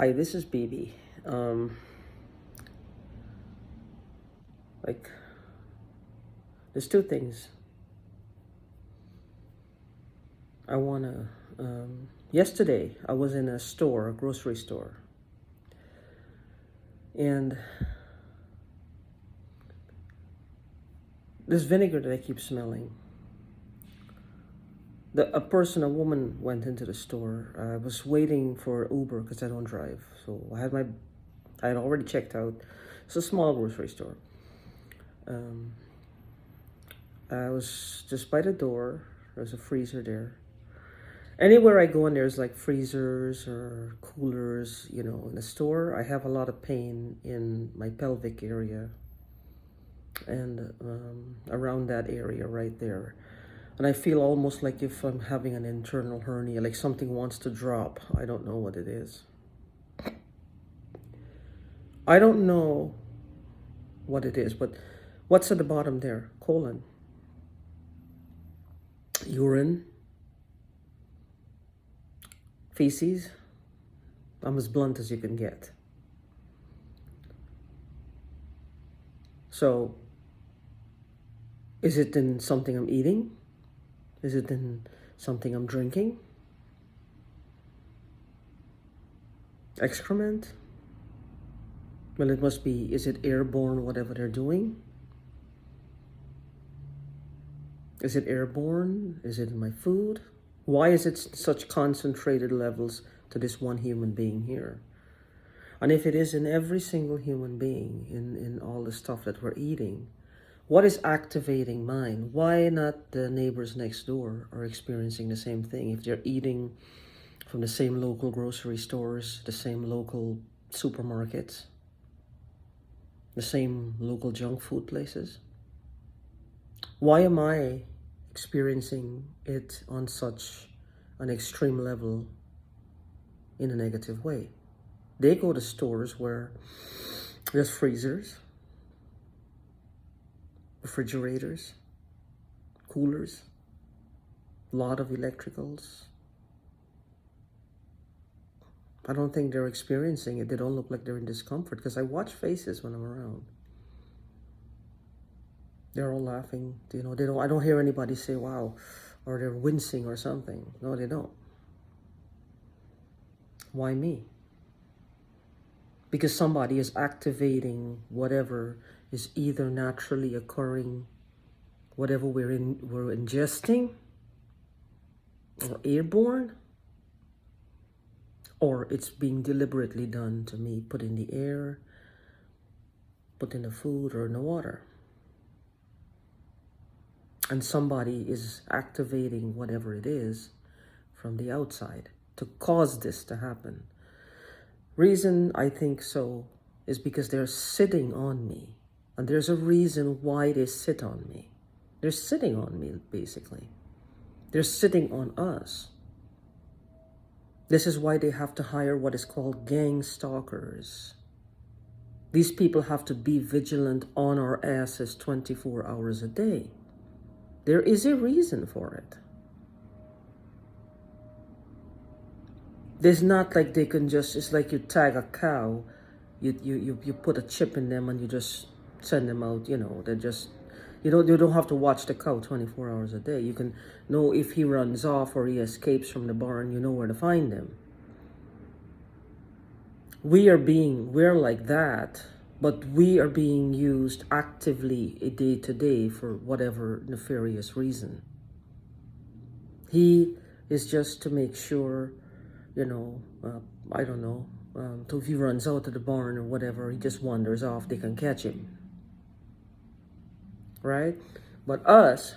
Hi, this is BB. Like, there's two things I wanna. Yesterday, I was in a store, a grocery store, and this vinegar that I keep smelling. A woman went into the store. I was waiting for Uber because I don't drive, so I had already checked out. It's a small grocery store. I was just by the door. There's a freezer there. Anywhere I go in, there's like freezers or coolers, in the store. I have a lot of pain in my pelvic area and around that area right there. And I feel almost like if I'm having an internal hernia, like something wants to drop. I don't know what it is. I don't know what it is, but what's at the bottom there? Colon. Urine. Feces. I'm as blunt as you can get. So, is it in something I'm eating? Is it in something I'm drinking? Excrement? Well, it must be, is it airborne, whatever they're doing? Is it airborne? Is it in my food? Why is it such concentrated levels to this one human being here? And if it is in every single human being, in all the stuff that we're eating, what is activating mine? Why not the neighbors next door are experiencing the same thing? If they're eating from the same local grocery stores, the same local supermarkets, the same local junk food places, why am I experiencing it on such an extreme level in a negative way? They go to stores where there's freezers, refrigerators, coolers, a lot of electricals. I don't think they're experiencing it. They don't look like they're in discomfort because I watch faces when I'm around. They're all laughing. They don't. I don't hear anybody say "wow," or they're wincing or something. No, they don't. Why me? Because somebody is activating whatever is either naturally occurring, whatever we're ingesting, or airborne, or it's being deliberately done to me, put in the air, put in the food or in the water. And somebody is activating whatever it is from the outside to cause this to happen. Reason I think so is because they're sitting on me. And there's a reason why they sit on me. They're sitting on me, basically. They're sitting on us. This is why they have to hire what is called gang stalkers. These people have to be vigilant on our asses 24 hours a day. There is a reason for it. There's not like they can just, it's like you tag a cow, you put a chip in them and you just send them out, they're just, you don't have to watch the cow 24 hours a day. You can know if he runs off or he escapes from the barn, you know where to find him. We're like that, but we are being used actively day to day for whatever nefarious reason. He is just to make sure, I don't know, if he runs out of the barn or whatever, he just wanders off, they can catch him. Right? But us,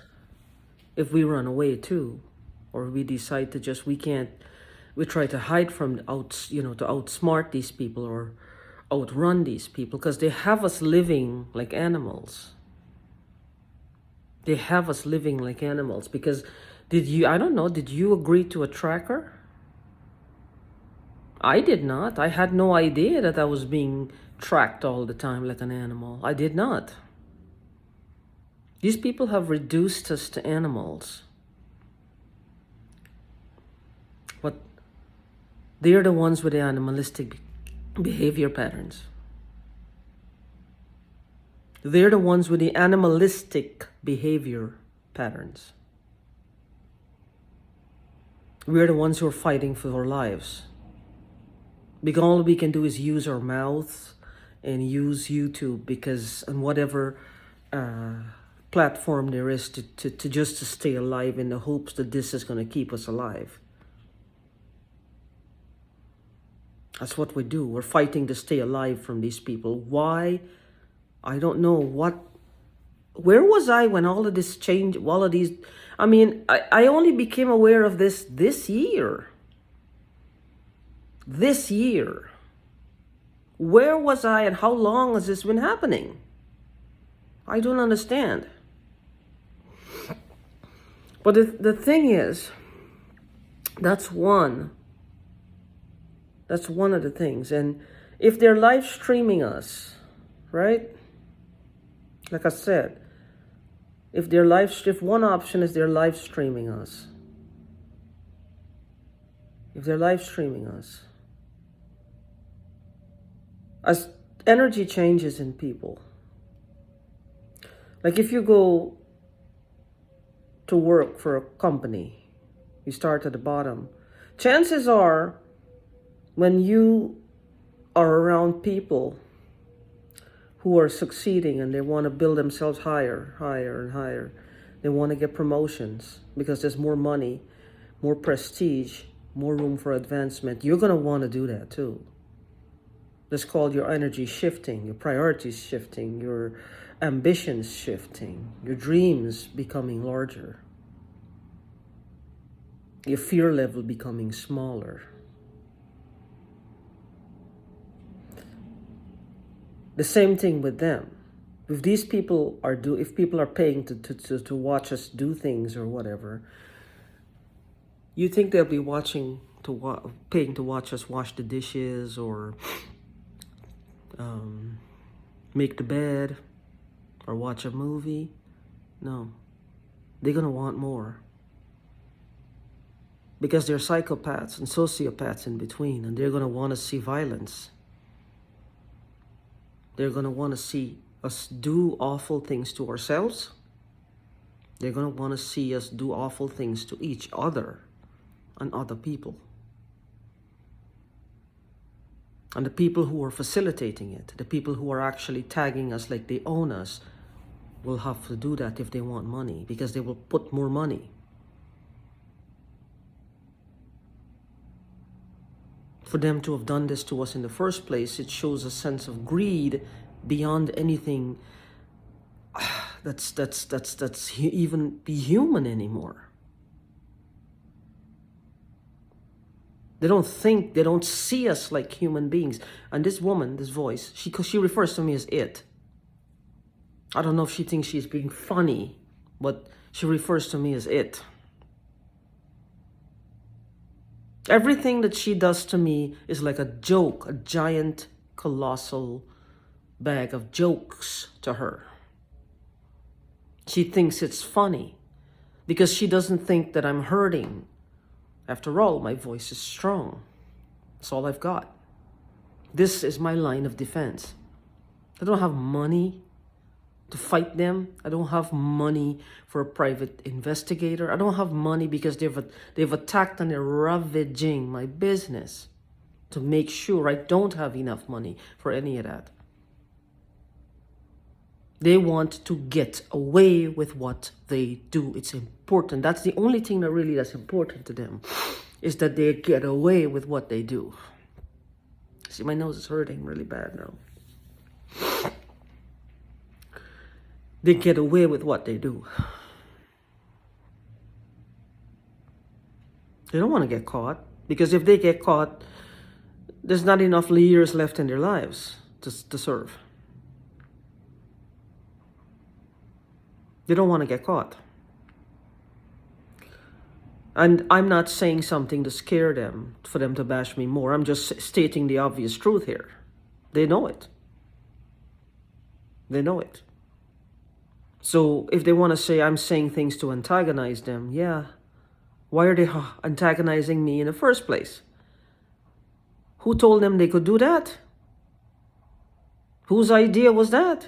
if we run away too, or we decide to we try to hide from to outsmart these people or outrun these people because they have us living like animals. They have us living like animals because did you agree to a tracker? I did not. I had no idea that I was being tracked all the time like an animal. I did not. These people have reduced us to animals. But they're the ones with the animalistic behavior patterns. They're the ones with the animalistic behavior patterns. We're the ones who are fighting for our lives. Because all we can do is use our mouths and use YouTube because on whatever platform there is to just to stay alive in the hopes that this is going to keep us alive. That's what we do. We're fighting to stay alive from these people. Why? I don't know. Where was I when all of this changed? All of these, I mean, I only became aware of this year. This year. Where was I and how long has this been happening? I don't understand. But the thing is, that's one of the things. And if they're live streaming us, right? Like I said, if one option is they're live streaming us. If they're live streaming us, as energy changes in people, like if you go to work for a company, you start at the bottom. Chances are, when you are around people who are succeeding and they want to build themselves higher and higher, they want to get promotions because there's more money, more prestige, more room for advancement, you're going to want to do that too. That's called your energy shifting, your priorities shifting, your ambitions shifting, your dreams becoming larger, your fear level becoming smaller. The same thing with them. If these people if people are paying to watch us do things or whatever, you think they'll be paying to watch us wash the dishes or make the bed or watch a movie? No. They're going to want more. Because they're psychopaths and sociopaths in between, and they're going to want to see violence. They're going to want to see us do awful things to ourselves. They're going to want to see us do awful things to each other and other people. And the people who are facilitating it, the people who are actually tagging us like they own us, will have to do that if they want money, because they will put more money. For them to have done this to us in the first place, it shows a sense of greed beyond anything that's even be human anymore. They don't see us like human beings. And this woman, this voice, she refers to me as it. I don't know if she thinks she's being funny, but she refers to me as it. Everything that she does to me is like a joke, a giant, colossal bag of jokes to her. She thinks it's funny because she doesn't think that I'm hurting. After all, my voice is strong. That's all I've got. This is my line of defense. I don't have money to fight them. I don't have money for a private investigator. I don't have money because they've attacked and they're ravaging my business to make sure I don't have enough money for any of that. They want to get away with what they do. It's important. That's the only thing that's important to them, is that they get away with what they do. See, my nose is hurting really bad now. They get away with what they do. They don't want to get caught, because if they get caught, there's not enough years left in their lives to serve. They don't want to get caught. And I'm not saying something to scare them, for them to bash me more. I'm just stating the obvious truth here. They know it. They know it. So if they want to say I'm saying things to antagonize them, yeah. Why are they antagonizing me in the first place? Who told them they could do that? Whose idea was that?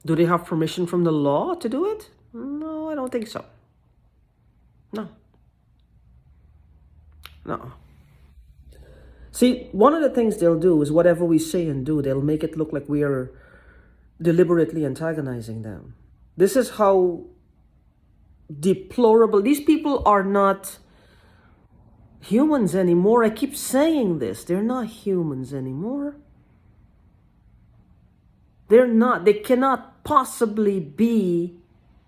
Do they have permission from the law to do it? No, I don't think so. No. No. See, one of the things they'll do is whatever we say and do, they'll make it look like we are deliberately antagonizing them. This is how deplorable. These people are not humans anymore. I keep saying this. They're not humans anymore. They're not. They cannot possibly be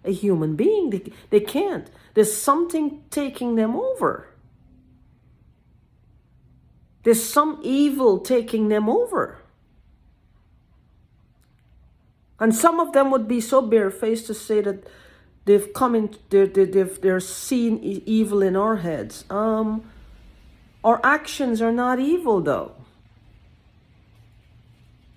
a human being. They can't. There's something taking them over. There's some evil taking them over. And some of them would be so barefaced to say that they've come in, they're seeing evil in our heads. Our actions are not evil, though.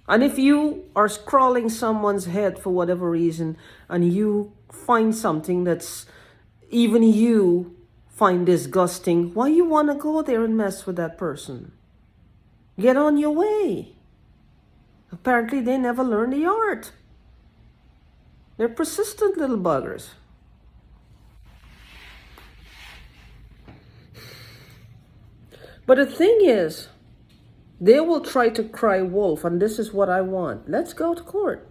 And if you are scrawling someone's head for whatever reason, and you find something that's even you find disgusting, why you want to go there and mess with that person? Get on your way. Apparently they never learned the art. They're persistent little buggers. But the thing is, they will try to cry wolf, and this is what I want. Let's go to court.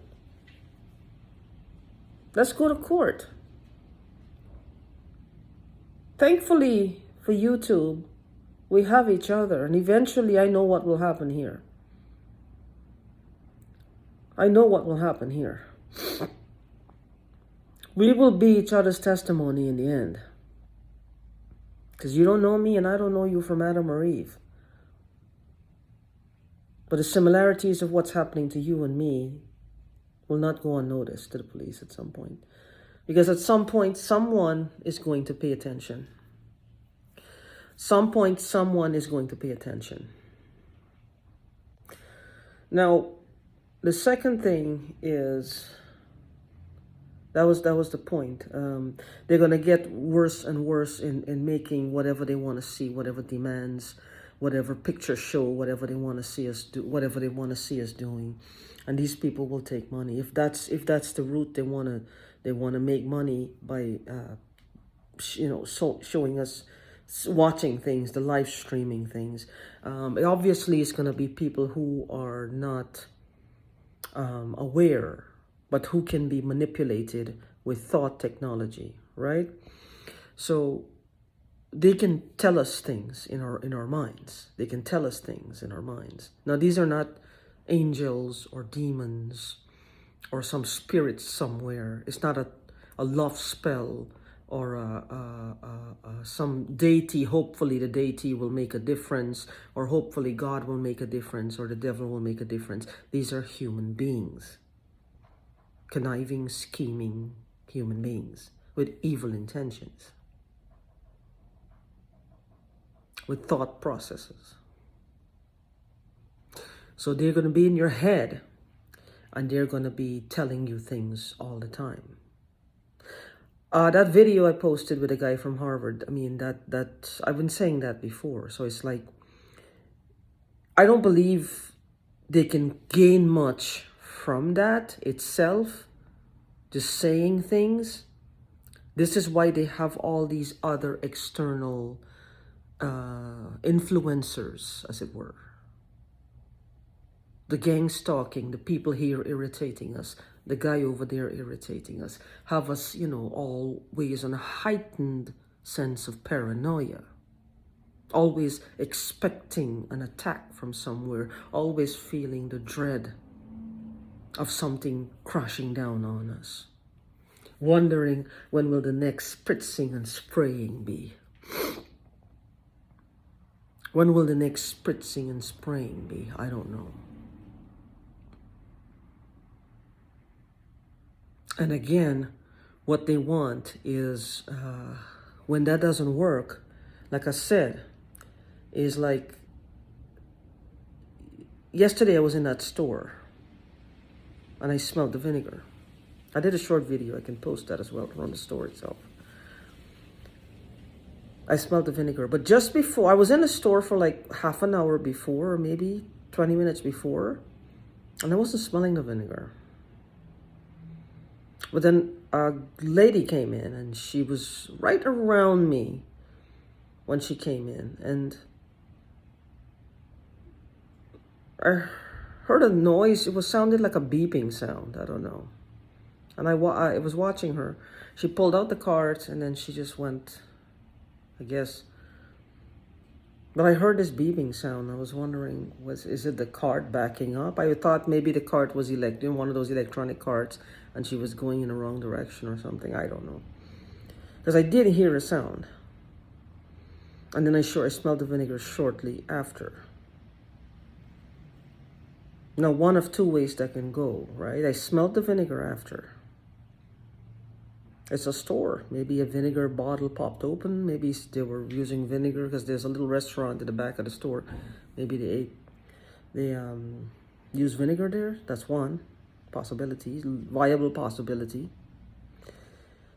Let's go to court. Thankfully for YouTube, we have each other, and eventually I know what will happen here. I know what will happen here. We will be each other's testimony in the end. Because you don't know me and I don't know you from Adam or Eve. But the similarities of what's happening to you and me will not go unnoticed to the police at some point. Because at some point, someone is going to pay attention. Some point, someone is going to pay attention. Now, the second thing is, that was the point. They're going to get worse and worse in making whatever they want to see, whatever demands, whatever pictures show, whatever they want to see us do, whatever they want to see us doing, and these people will take money. If that's the route they want to make money by, showing us, watching things, the live streaming things. Obviously, it's going to be people who are not aware, but who can be manipulated with thought technology, right? So they can tell us things in our minds. They can tell us things in our minds. Now, these are not angels or demons or some spirits somewhere. It's not a love spell or some deity. Hopefully the deity will make a difference, or hopefully God will make a difference, or the devil will make a difference. These are human beings. Conniving, scheming human beings with evil intentions, with thought processes. So they're going to be in your head, and they're going to be telling you things all the time. That video I posted with a guy from Harvard, I mean, that I've been saying that before. So it's like, I don't believe they can gain much from that itself, just saying things. This is why they have all these other external influencers, as it were. The gang stalking, the people here irritating us, the guy over there irritating us, have us, always on a heightened sense of paranoia. Always expecting an attack from somewhere, always feeling the dread of something crashing down on us. Wondering when will the next spritzing and spraying be? When will the next spritzing and spraying be? I don't know. And again, what they want is, when that doesn't work, like I said, is like, yesterday I was in that store and I smelled the vinegar. I did a short video, I can post that as well from the store itself. I smelled the vinegar, but just before, I was in the store for like half an hour before, or maybe 20 minutes before, And I wasn't smelling the vinegar. But then a lady came in, and she was right around me when she came in. And I heard a noise. It sounded like a beeping sound. I don't know. And I was watching her. She pulled out the cart, and then she just went, I guess. But I heard this beeping sound. I was wondering, is it the cart backing up? I thought maybe the cart was one of those electronic carts, and she was going in the wrong direction or something. I don't know. Because I did hear a sound. And then I smelled the vinegar shortly after. Now, one of two ways that can go, right? I smelled the vinegar after. It's a store. Maybe a vinegar bottle popped open. Maybe they were using vinegar because there's a little restaurant at the back of the store. Maybe they use vinegar there. That's one possibility, viable possibility.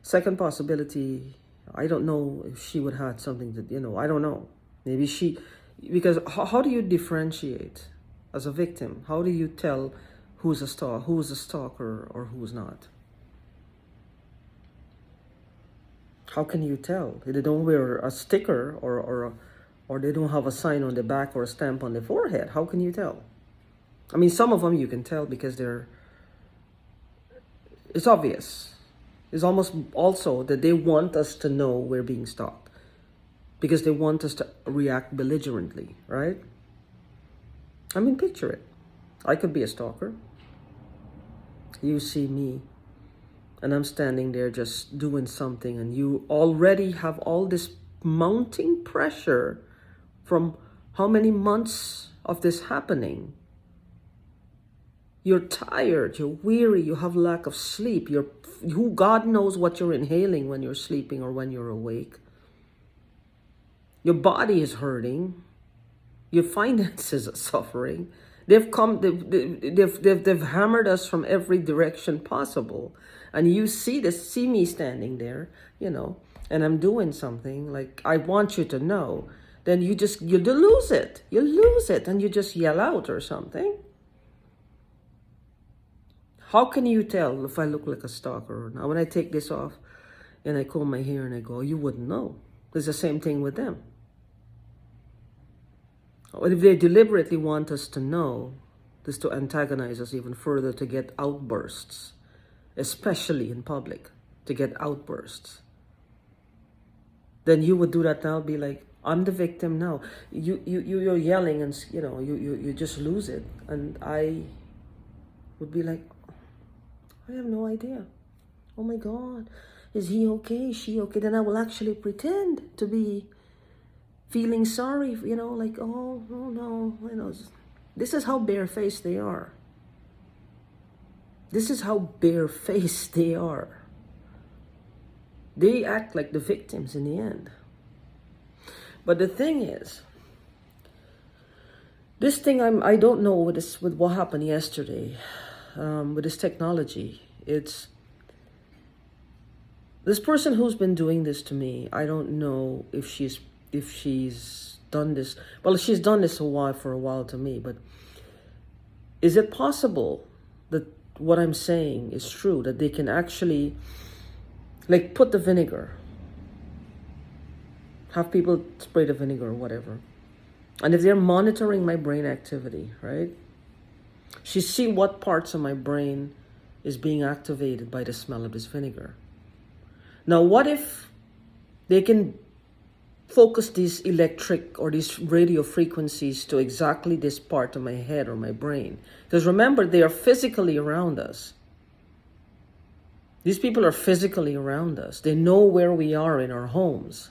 Second possibility, I don't know if she would have something that, I don't know. Maybe because how do you differentiate as a victim? How do you tell who's a stalker or who's not? How can you tell? They don't wear a sticker or they don't have a sign on the back or a stamp on the forehead. How can you tell? I mean, some of them you can tell because it's obvious. It's almost also that they want us to know we're being stalked because they want us to react belligerently, right? I mean, picture it. I could be a stalker. You see me, and I'm standing there just doing something, and you already have all this mounting pressure from how many months of this happening. You're tired, you're weary, you have lack of sleep. God knows what you're inhaling when you're sleeping or when you're awake. Your body is hurting. Your finances are suffering. They've hammered us from every direction possible. And you see me standing there, and I'm doing something like I want you to know. Then you lose it. You lose it and you just yell out or something. How can you tell if I look like a stalker? Now, when I take this off and I comb my hair and I go, you wouldn't know. It's the same thing with them. If they deliberately want us to know, this to antagonize us even further, to get outbursts, especially in public, to get outbursts, then you would do that now, be like, I'm the victim now. You're yelling and, you just lose it. And I would be like, I have no idea. Oh my God, is he okay? Is she okay? Then I will actually pretend to be feeling sorry, like, oh no, this is how barefaced they are. This is how barefaced they are. They act like the victims in the end. But the thing is, this thing I don't know with what happened yesterday, with this technology. It's this person who's been doing this to me. I don't know if she's done this. Well, she's done this for a while to me, but is it possible that what I'm saying is true, that they can actually put the vinegar, have people spray the vinegar or whatever, and if they're monitoring my brain activity, right, she see what parts of my brain is being activated by the smell of this vinegar. Now, what if they can focus these electric or these radio frequencies to exactly this part of my head or my brain? Because remember, they are physically around us. These people are physically around us. They know where we are in our homes,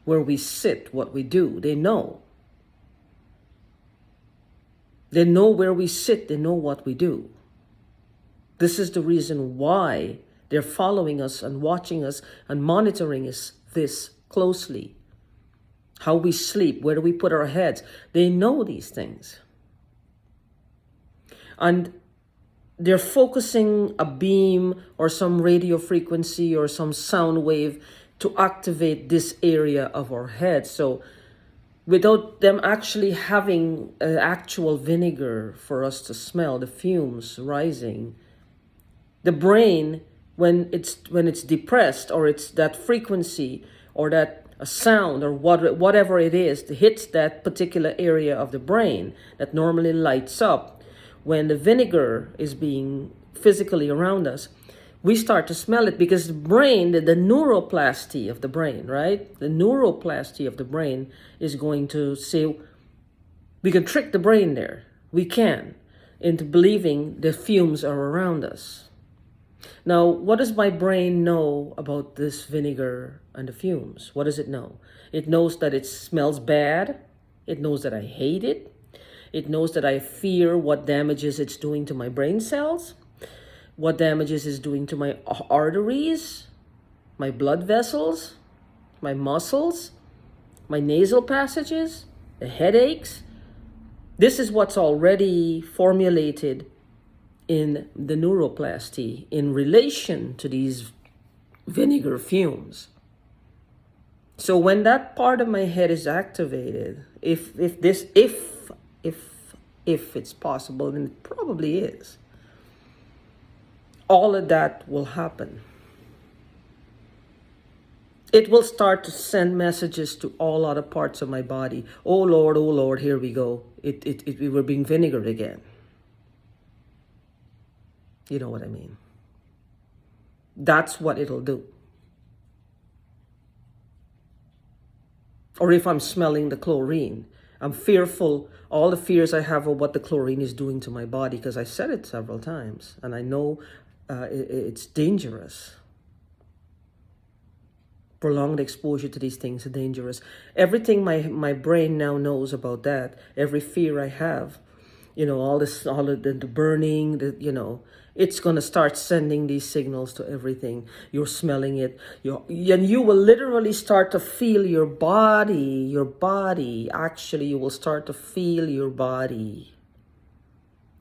where we sit, what we do. They know. They know where we sit. They know what we do. This is the reason why they're following us and watching us and monitoring us this closely. How we sleep, where do we put our heads. They know these things. And they're focusing a beam or some radio frequency or some sound wave to activate this area of our head. So without them actually having actual vinegar for us to smell the fumes rising. The brain, when it's depressed, or it's that frequency, or that a sound, or whatever it is that hits that particular area of the brain that normally lights up, when the vinegar is being physically around us, we start to smell it, because the brain, the neuroplasty of the brain, right? The neuroplasty of the brain is going to say, we can trick the brain there. We can, into believing the fumes are around us. Now, what does my brain know about this vinegar and the fumes? What does it know? It knows that it smells bad. It knows that I hate it. It knows that I fear what damages it's doing to my brain cells, what damages it's doing to my arteries, my blood vessels, my muscles, my nasal passages, the headaches. This is what's already formulated in the neuroplasty in relation to these vinegar fumes. So when that part of my head is activated, if it's possible, and it probably is, all of that will happen. It will start to send messages to all other parts of my body. Oh Lord, here we go. We were being vinegared again. You know what I mean? That's what it'll do. Or if I'm smelling the chlorine, I'm fearful, all the fears I have of what the chlorine is doing to my body, because I said it several times, and I know it's dangerous. Prolonged exposure to these things is dangerous. Everything my brain now knows about that, every fear I have, all of the burning, it's going to start sending these signals to everything. You're smelling it. And you will literally start to feel your body. Actually, you will start to feel your body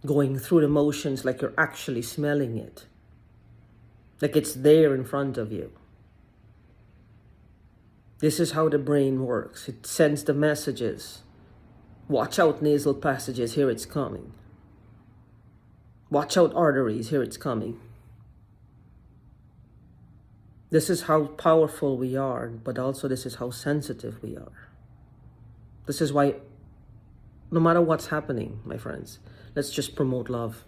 going through the motions, like you're actually smelling it. Like it's there in front of you. This is how the brain works. It sends the messages. Watch out, nasal passages, here it's coming. Watch out, arteries, here it's coming. This is how powerful we are, but also this is how sensitive we are. This is why, no matter what's happening, my friends, let's just promote love.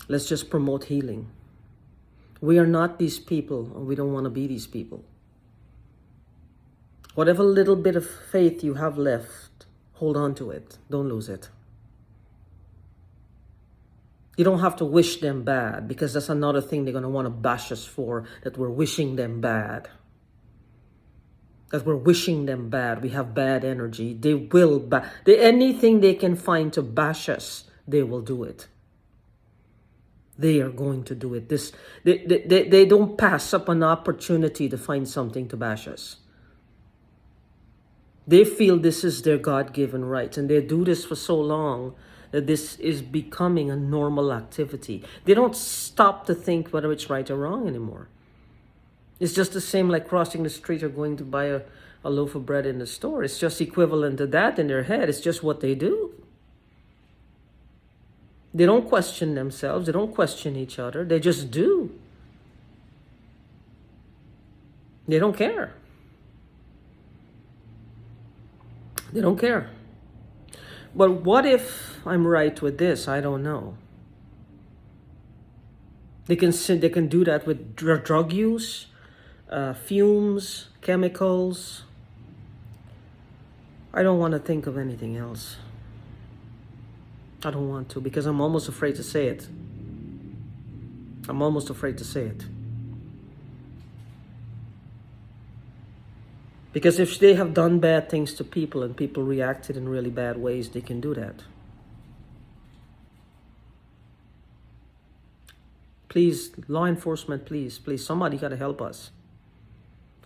Let's just promote healing. We are not these people, and we don't want to be these people. Whatever little bit of faith you have left, hold on to it. Don't lose it. You don't have to wish them bad, because that's another thing they're going to want to bash us for, that we're wishing them bad. That we're wishing them bad. We have bad energy. They will anything they can find to bash us, they will do it. They are going to do it. They don't pass up an opportunity to find something to bash us. They feel this is their God-given right, and they do this for so long that this is becoming a normal activity. They don't stop to think whether it's right or wrong anymore. It's just the same like crossing the street or going to buy a loaf of bread in the store. It's just equivalent to that in their head. It's just what they do. They don't question themselves. They don't question each other. They just do. They don't care. They don't care. But what if I'm right with this? I don't know. They can do that with drug use, fumes, chemicals. I don't want to think of anything else. I don't want to, because I'm almost afraid to say it. I'm almost afraid to say it. Because if they have done bad things to people and people reacted in really bad ways, they can do that. Please, law enforcement, please, somebody got to help us.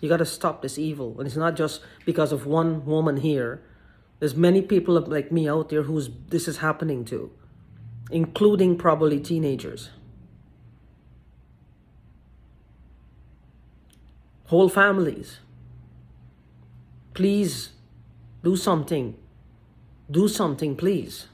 You got to stop this evil. And it's not just because of one woman here. There's many people like me out there who this is happening to, including probably teenagers. Whole families. Please Do something. Do something, please.